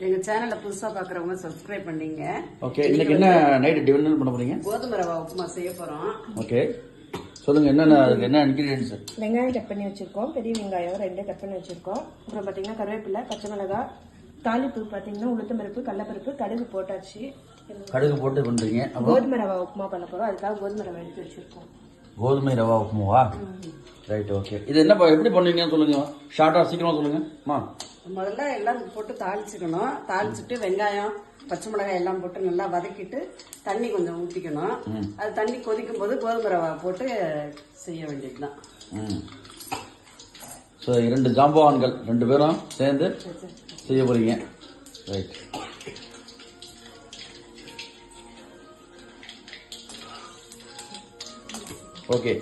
எங்க சேனலை புதுசா பாக்குறவங்க சப்ஸ்கிரைப் பண்ணீங்க. ஓகே, இன்னைக்கு என்ன நைட் டின்னர் பண்ண போறீங்க? கோதுமை ரவா உப்புமா செய்ய போறோம். ஓகே, சொல்லுங்க என்ன இன்கிரிடியன்ஸ்? வெங்காயம் கட் பண்ணி வச்சிருக்கோம், பெரிய வெங்காயம் 2 கட் பண்ணி வச்சிருக்கோம். அப்புறம் பாத்தீங்கன்னா கருவேப்பிலை, பச்சை மிளகாய், தாளிப்பு பாத்தீங்கன்னா உளுத்தம்பருப்பு, கடலைப்பருப்பு, கடுகு போட்டாச்சு. கடுகு போட்டு பண்றீங்க. கோதுமை ரவா உப்புமா பண்ண போறோம், அதுக்காக கோதுமை ரவா எடுத்து வச்சிருக்கோம். கோதுமை ரவா உப்புமாவா? Right, okay. இது என்ன எப்படி பண்ணுவீங்கன்னு சொல்லுங்க, ஷார்ட்டா சீக்கிரமா சொல்லுங்க. முதல்ல எல்லாம் போட்டு தாளிச்சுக்கணும். தாளிச்சுட்டு வெங்காயம், பச்சை மிளகாய் எல்லாம் போட்டு நல்லா வதக்கிட்டு தண்ணி கொஞ்சம் ஊற்றிக்கணும். அது தண்ணி கொதிக்கும் போது கோதுமை ரவா போட்டு செய்ய வேண்டியதுதான். ஸோ 2 ஜாம்பவான்கள் 2 பேரும் சேர்ந்து செய்ய போறீங்க. ரைட். ஓகே.